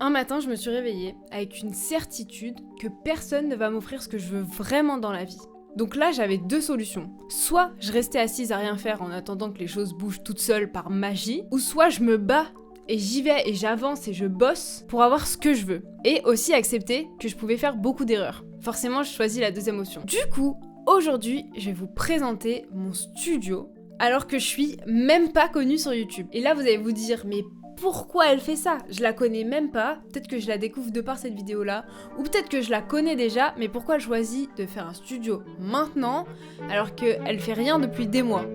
Un matin, je me suis réveillée avec une certitude que personne ne va m'offrir ce que je veux vraiment dans la vie. Donc là, j'avais deux solutions. Soit je restais assise à rien faire en attendant que les choses bougent toutes seules par magie, ou soit je me bats et j'y vais et j'avance et je bosse pour avoir ce que je veux. Et aussi accepter que je pouvais faire beaucoup d'erreurs. Forcément, je choisis la deuxième option. Du coup, aujourd'hui, je vais vous présenter mon studio alors que je suis même pas connue sur YouTube. Et là, vous allez vous dire, mais pourquoi elle fait ça? Je la connais même pas, peut-être que je la découvre de par cette vidéo-là, ou peut-être que je la connais déjà, mais pourquoi elle choisit de faire un studio maintenant, alors qu'elle fait rien depuis des mois?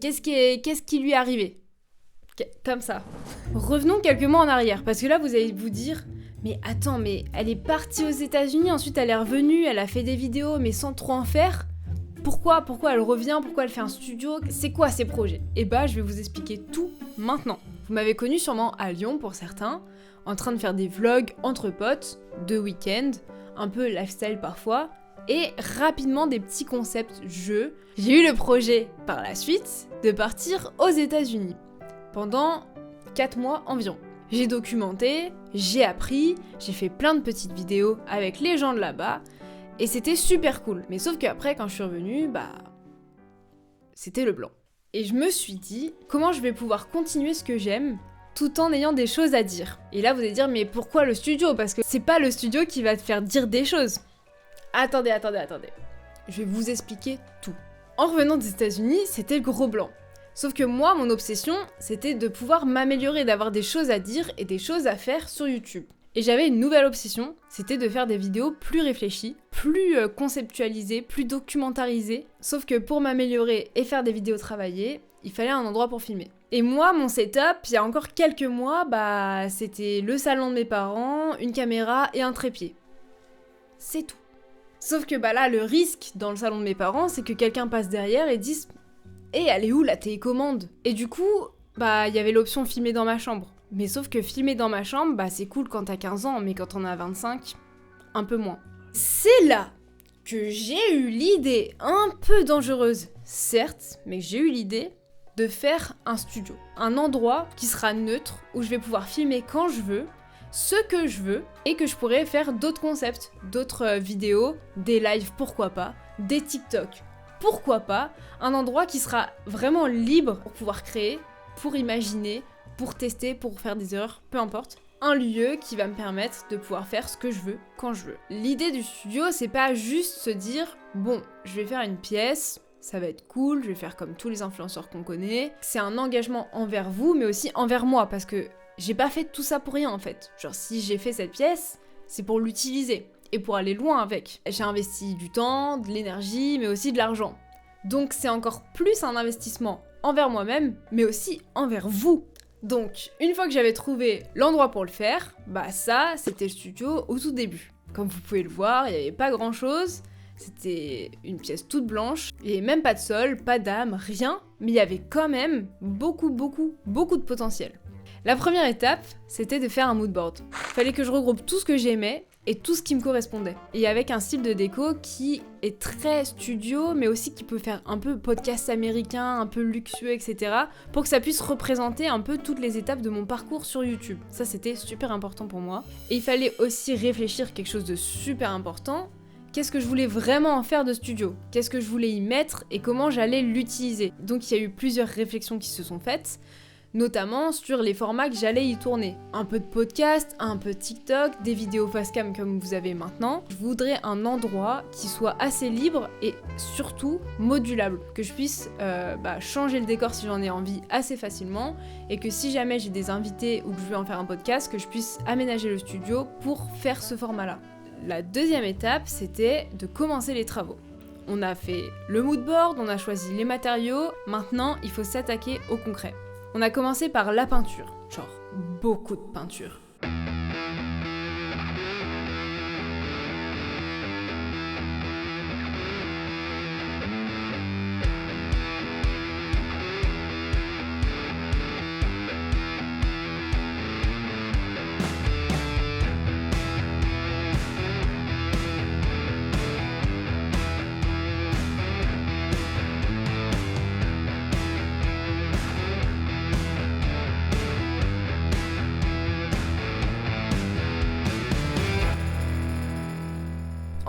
Qu'est-ce qui lui est arrivé? Comme ça. Revenons quelques mois en arrière, parce que là, vous allez vous dire, mais attends, mais elle est partie aux États-Unis, ensuite elle est revenue, elle a fait des vidéos, mais sans trop en faire. Pourquoi elle revient? Pourquoi elle fait un studio? C'est quoi ses projets? Et bah, je vais vous expliquer tout maintenant. Vous m'avez connu sûrement à Lyon pour certains, en train de faire des vlogs entre potes, de week-end, un peu lifestyle parfois, et rapidement des petits concepts jeux. J'ai eu le projet par la suite de partir aux États-Unis pendant 4 mois environ. J'ai documenté, j'ai appris, j'ai fait plein de petites vidéos avec les gens de là-bas, et c'était super cool. Mais sauf qu'après, quand je suis revenue, c'était le blanc. Et je me suis dit, comment je vais pouvoir continuer ce que j'aime tout en ayant des choses à dire? Et là, vous allez dire, mais pourquoi le studio? Parce que c'est pas le studio qui va te faire dire des choses. Attendez. Je vais vous expliquer tout. En revenant des États-Unis, c'était le gros blanc. Sauf que moi, mon obsession, c'était de pouvoir m'améliorer, d'avoir des choses à dire et des choses à faire sur YouTube. Et j'avais une nouvelle obsession, c'était de faire des vidéos plus réfléchies, plus conceptualisées, plus documentarisées. Sauf que pour m'améliorer et faire des vidéos travaillées, il fallait un endroit pour filmer. Et moi, mon setup, il y a encore quelques mois, c'était le salon de mes parents, une caméra et un trépied. C'est tout. Sauf que là, le risque dans le salon de mes parents, c'est que quelqu'un passe derrière et dise « Eh, elle est où la télécommande ?» Et du coup, il y avait l'option filmer dans ma chambre. Mais sauf que filmer dans ma chambre, c'est cool quand t'as 15 ans, mais quand on a 25, un peu moins. C'est là que j'ai eu l'idée, un peu dangereuse, certes, mais j'ai eu l'idée de faire un studio. Un endroit qui sera neutre, où je vais pouvoir filmer quand je veux, ce que je veux, et que je pourrais faire d'autres concepts, d'autres vidéos, des lives, pourquoi pas, des TikTok, pourquoi pas, un endroit qui sera vraiment libre pour pouvoir créer, pour imaginer, pour tester, pour faire des erreurs, peu importe. Un lieu qui va me permettre de pouvoir faire ce que je veux, quand je veux. L'idée du studio, c'est pas juste se dire « Bon, je vais faire une pièce, ça va être cool, je vais faire comme tous les influenceurs qu'on connaît. » C'est un engagement envers vous, mais aussi envers moi, parce que j'ai pas fait tout ça pour rien en fait. Genre si j'ai fait cette pièce, c'est pour l'utiliser, et pour aller loin avec. J'ai investi du temps, de l'énergie, mais aussi de l'argent. Donc c'est encore plus un investissement envers moi-même, mais aussi envers vous. Donc, une fois que j'avais trouvé l'endroit pour le faire, ça, c'était le studio au tout début. Comme vous pouvez le voir, il n'y avait pas grand-chose, c'était une pièce toute blanche, il n'y avait même pas de sol, pas d'âme, rien, mais il y avait quand même beaucoup de potentiel. La première étape, c'était de faire un moodboard. Fallait que je regroupe tout ce que j'aimais et tout ce qui me correspondait. Et avec un style de déco qui est très studio, mais aussi qui peut faire un peu podcast américain, un peu luxueux, etc. pour que ça puisse représenter un peu toutes les étapes de mon parcours sur YouTube. Ça, c'était super important pour moi. Et il fallait aussi réfléchir quelque chose de super important. Qu'est-ce que je voulais vraiment en faire de studio? Qu'est-ce que je voulais y mettre et comment j'allais l'utiliser? Donc il y a eu plusieurs réflexions qui se sont faites, notamment sur les formats que j'allais y tourner. Un peu de podcast, un peu de TikTok, des vidéos facecam comme vous avez maintenant. Je voudrais un endroit qui soit assez libre et surtout modulable, que je puisse changer le décor si j'en ai envie assez facilement et que si jamais j'ai des invités ou que je veux en faire un podcast, que je puisse aménager le studio pour faire ce format-là. La deuxième étape, c'était de commencer les travaux. On a fait le moodboard, on a choisi les matériaux, maintenant il faut s'attaquer au concret. On a commencé par la peinture, genre beaucoup de peinture.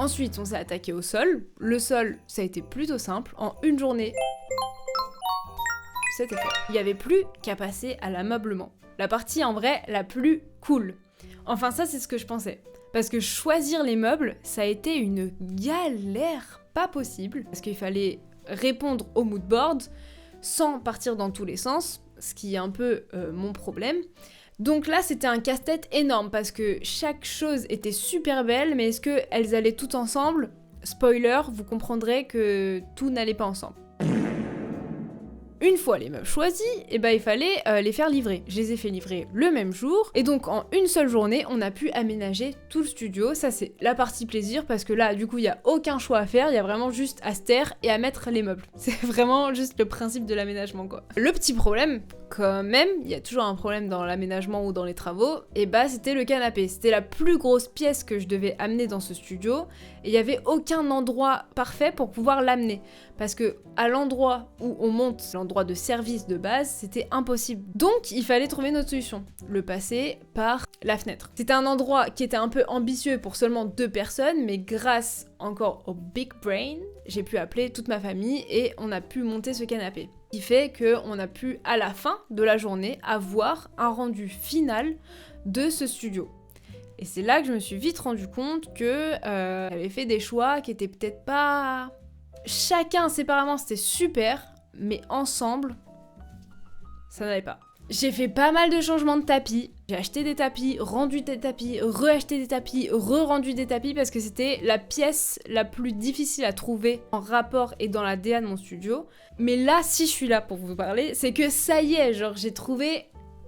Ensuite, on s'est attaqué au sol. Le sol, ça a été plutôt simple. En une journée, c'était fait. Il n'y avait plus qu'à passer à l'ameublement. La partie en vrai la plus cool. Enfin ça c'est ce que je pensais. Parce que choisir les meubles, ça a été une galère pas possible. Parce qu'il fallait répondre au mood board sans partir dans tous les sens, ce qui est un peu mon problème. Donc là c'était un casse-tête énorme parce que chaque chose était super belle, mais est-ce qu'elles allaient toutes ensemble? Spoiler, vous comprendrez que tout n'allait pas ensemble. Une fois les meubles choisis, il fallait les faire livrer. Je les ai fait livrer le même jour, et donc en une seule journée, on a pu aménager tout le studio. Ça c'est la partie plaisir, parce que là, du coup, il n'y a aucun choix à faire, il y a vraiment juste à se taire et à mettre les meubles. C'est vraiment juste le principe de l'aménagement, quoi. Le petit problème, quand même, il y a toujours un problème dans l'aménagement ou dans les travaux, c'était le canapé. C'était la plus grosse pièce que je devais amener dans ce studio, et il n'y avait aucun endroit parfait pour pouvoir l'amener. Parce que à l'endroit où on monte, l'endroit de service de base, c'était impossible. Donc il fallait trouver notre solution, le passer par la fenêtre. C'était un endroit qui était un peu ambitieux pour seulement 2 personnes, mais grâce encore au big brain, j'ai pu appeler toute ma famille et on a pu monter ce canapé. Ce qui fait qu'on a pu, à la fin de la journée, avoir un rendu final de ce studio. Et c'est là que je me suis vite rendu compte que j'avais fait des choix qui étaient peut-être pas... Chacun séparément c'était super, mais ensemble, ça n'allait pas. J'ai fait pas mal de changements de tapis. J'ai acheté des tapis, rendu des tapis, re-acheté des tapis, re-rendu des tapis parce que c'était la pièce la plus difficile à trouver en rapport et dans la DA de mon studio. Mais là, si je suis là pour vous parler, c'est que ça y est, genre j'ai trouvé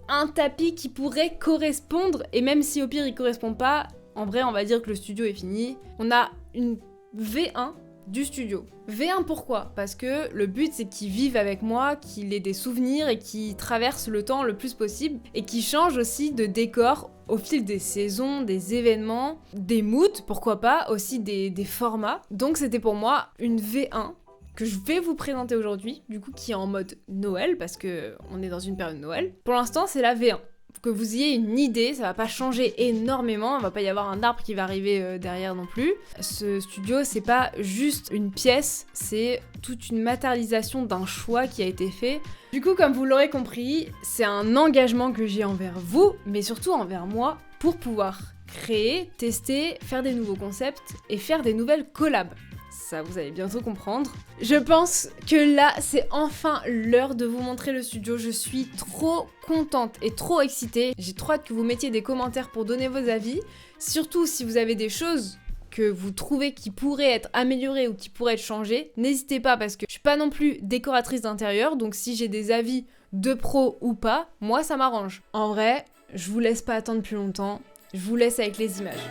un tapis qui pourrait correspondre, et même si au pire il correspond pas, en vrai on va dire que le studio est fini. On a une V1 du studio. V1 pourquoi? Parce que le but c'est qu'il vive avec moi, qu'il ait des souvenirs et qu'il traverse le temps le plus possible et qu'il change aussi de décor au fil des saisons, des événements, des moods, pourquoi pas, aussi des formats. Donc c'était pour moi une V1 que je vais vous présenter aujourd'hui, du coup qui est en mode Noël parce que on est dans une période Noël. Pour l'instant c'est la V1. Que vous ayez une idée, ça va pas changer énormément, il va pas y avoir un arbre qui va arriver derrière non plus. Ce studio, c'est pas juste une pièce, c'est toute une matérialisation d'un choix qui a été fait. Du coup, comme vous l'aurez compris, c'est un engagement que j'ai envers vous, mais surtout envers moi, pour pouvoir créer, tester, faire des nouveaux concepts et faire des nouvelles collabs. Ça, vous allez bientôt comprendre. Je pense que là, c'est enfin l'heure de vous montrer le studio. Je suis trop contente et trop excitée. J'ai trop hâte que vous mettiez des commentaires pour donner vos avis. Surtout si vous avez des choses que vous trouvez qui pourraient être améliorées ou qui pourraient être changées, n'hésitez pas parce que je suis pas non plus décoratrice d'intérieur. Donc si j'ai des avis de pro ou pas, moi ça m'arrange. En vrai, je vous laisse pas attendre plus longtemps. Je vous laisse avec les images.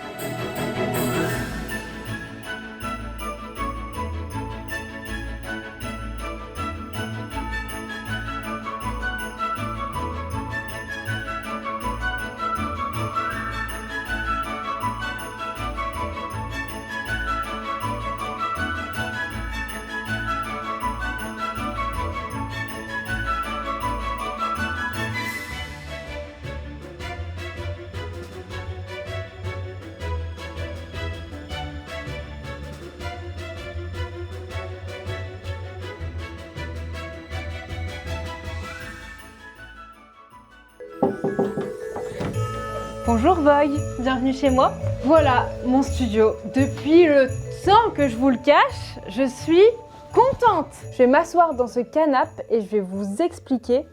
Bonjour Vogue, bienvenue chez moi. Voilà mon studio. Depuis le temps que je vous le cache, je suis contente. Je vais m'asseoir dans ce canapé et je vais vous expliquer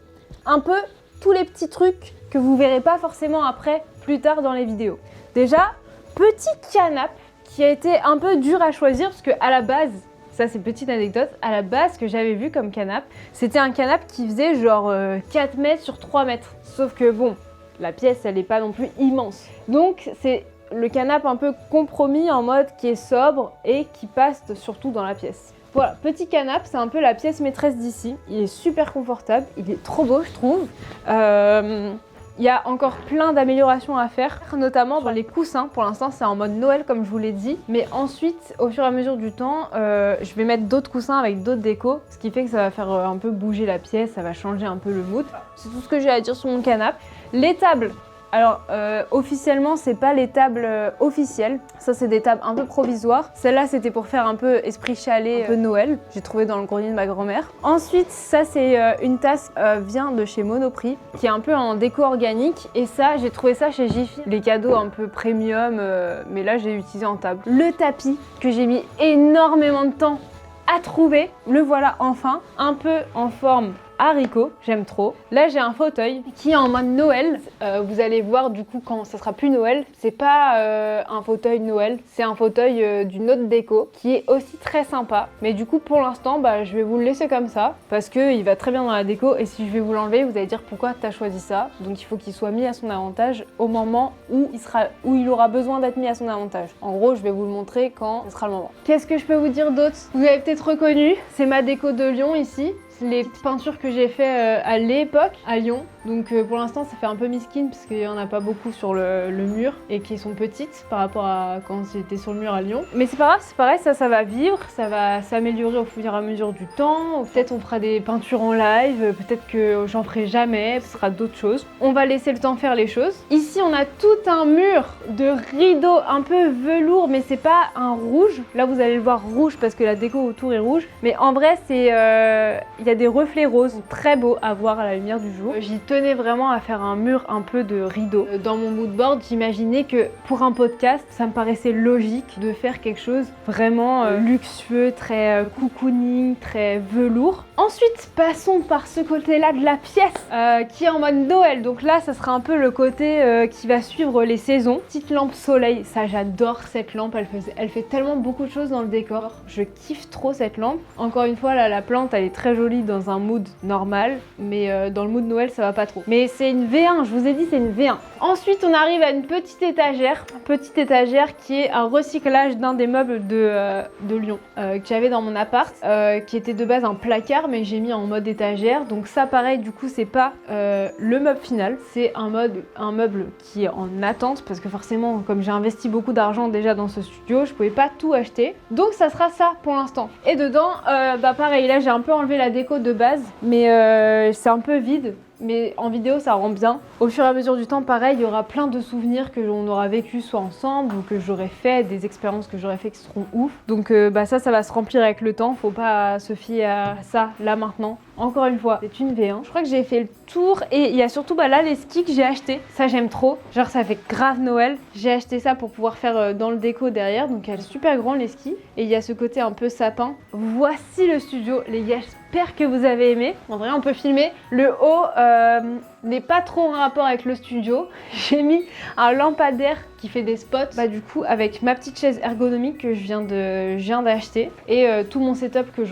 un peu tous les petits trucs que vous verrez pas forcément après, plus tard dans les vidéos. Déjà, petit canapé qui a été un peu dur à choisir parce que à la base, ça c'est petite anecdote, à la base ce que j'avais vu comme canapé, c'était un canapé qui faisait genre 4 mètres sur 3 mètres. Sauf que bon, la pièce, elle n'est pas non plus immense. Donc, c'est le canapé un peu compromis en mode qui est sobre et qui passe surtout dans la pièce. Voilà, petit canapé, c'est un peu la pièce maîtresse d'ici. Il est super confortable, il est trop beau, je trouve. Il y a encore plein d'améliorations à faire, notamment dans les coussins. Pour l'instant, c'est en mode Noël, comme je vous l'ai dit. Mais ensuite, au fur et à mesure du temps, je vais mettre d'autres coussins avec d'autres décos. Ce qui fait que ça va faire un peu bouger la pièce, ça va changer un peu le mood. C'est tout ce que j'ai à dire sur mon canapé. Les tables, Alors officiellement c'est pas les tables officielles, ça c'est des tables un peu provisoires. Celle-là c'était pour faire un peu esprit chalet, un peu Noël, j'ai trouvé dans le grenier de ma grand-mère. Ensuite ça c'est une tasse vient de chez Monoprix, qui est un peu en déco organique, et ça j'ai trouvé ça chez Jiffy, les cadeaux un peu premium, mais là j'ai utilisé en table. Le tapis que j'ai mis énormément de temps à trouver, le voilà enfin, un peu en forme haricot, j'aime trop. Là j'ai un fauteuil qui est en mode Noël. Vous allez voir du coup quand ça sera plus Noël, c'est pas un fauteuil Noël, c'est un fauteuil d'une autre déco qui est aussi très sympa. Mais du coup pour l'instant je vais vous le laisser comme ça parce qu'il va très bien dans la déco, et si je vais vous l'enlever vous allez dire pourquoi t'as choisi ça. Donc il faut qu'il soit mis à son avantage au moment où il aura besoin d'être mis à son avantage. En gros je vais vous le montrer quand ce sera le moment. Qu'est-ce que je peux vous dire d'autre? Vous avez peut-être reconnu, c'est ma déco de Lyon ici. Les peintures que j'ai fait à l'époque à Lyon. Donc pour l'instant ça fait un peu miskin parce qu'il n'y en a pas beaucoup sur le mur et qui sont petites par rapport à quand j'étais sur le mur à Lyon. Mais c'est pas grave, c'est pareil, ça va vivre, ça va s'améliorer au fur et à mesure du temps. Peut-être on fera des peintures en live, peut-être que j'en ferai jamais, ce sera d'autres choses. On va laisser le temps faire les choses. Ici on a tout un mur de rideaux un peu velours, mais c'est pas un rouge. Là vous allez le voir rouge parce que la déco autour est rouge. Mais en vrai c'est... il y a des reflets roses très beaux à voir à la lumière du jour. J'y tenais vraiment à faire un mur un peu de rideau. Dans mon mood board, j'imaginais que pour un podcast, ça me paraissait logique de faire quelque chose vraiment luxueux, très cocooning, très velours. Ensuite, passons par ce côté-là de la pièce qui est en mode Noël. Donc là, ça sera un peu le côté qui va suivre les saisons. Petite lampe soleil, ça j'adore cette lampe, elle fait tellement beaucoup de choses dans le décor. Je kiffe trop cette lampe. Encore une fois, là, la plante, elle est très jolie dans un mood normal, mais dans le mood Noël, ça va pas trop. Mais c'est une V1, je vous ai dit, c'est une V1. Ensuite, on arrive à une petite étagère qui est un recyclage d'un des meubles de Lyon que j'avais dans mon appart, qui était de base un placard, mais j'ai mis en mode étagère. Donc ça, pareil, du coup, c'est pas le meuble final, c'est un meuble qui est en attente, parce que forcément, comme j'ai investi beaucoup d'argent déjà dans ce studio, je pouvais pas tout acheter. Donc ça sera ça pour l'instant. Et dedans, pareil, là j'ai un peu enlevé la déco de base, mais c'est un peu vide. Mais en vidéo ça rend bien. Au fur et à mesure du temps, pareil, il y aura plein de souvenirs que l'on aura vécu soit ensemble ou que j'aurais fait, des expériences que j'aurais fait qui seront ouf. Donc ça va se remplir avec le temps, faut pas se fier à ça là maintenant. Encore une fois, c'est une V1. Je crois que j'ai fait le tour, et il y a surtout là les skis que j'ai achetés. Ça j'aime trop, genre ça fait grave Noël. J'ai acheté ça pour pouvoir faire dans le déco derrière, donc elle est super grand les skis. Et il y a ce côté un peu sapin. Voici le studio les gars, j'espère que vous avez aimé. En vrai on peut filmer. Le haut n'est pas trop en rapport avec le studio. J'ai mis un lampadaire qui fait des spots, du coup avec ma petite chaise ergonomique que je viens d'acheter, et tout mon setup que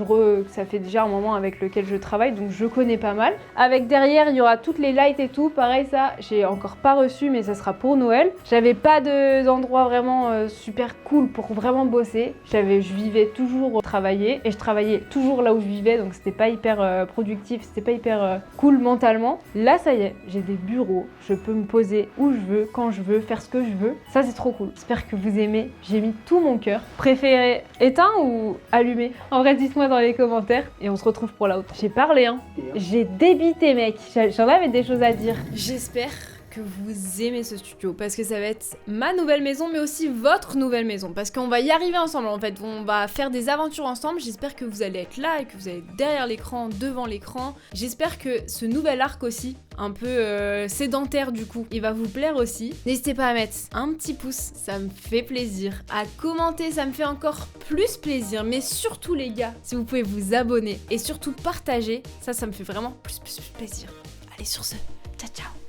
ça fait déjà un moment avec lequel je travaille, donc je connais pas mal. Avec derrière il y aura toutes les lights et tout, pareil ça j'ai encore pas reçu, mais ça sera pour Noël. J'avais pas d'endroit vraiment super cool pour vraiment bosser. Je vivais toujours travailler, et je travaillais toujours là où je vivais, donc c'était pas hyper productif, c'était pas hyper cool mentalement. Là ça y est, j'ai des bureaux, je peux me poser où je veux, quand je veux, faire ce que je veux. Ça c'est trop cool, j'espère que vous aimez, j'ai mis tout mon cœur. Préféré éteint ou allumé? En vrai dites-moi dans les commentaires, et on se retrouve pour la autre. J'ai parlé hein, j'ai débité mec, j'en avais des choses à dire. J'espère que vous aimez ce studio, parce que ça va être ma nouvelle maison, mais aussi votre nouvelle maison, parce qu'on va y arriver ensemble en fait, on va faire des aventures ensemble. J'espère que vous allez être là et que vous allez être derrière l'écran, devant l'écran. J'espère que ce nouvel arc aussi, un peu sédentaire du coup, il va vous plaire aussi. N'hésitez pas à mettre un petit pouce, ça me fait plaisir, à commenter, ça me fait encore plus plaisir, mais surtout les gars, si vous pouvez vous abonner et surtout partager, ça me fait vraiment plus plaisir. Allez sur ce, ciao ciao.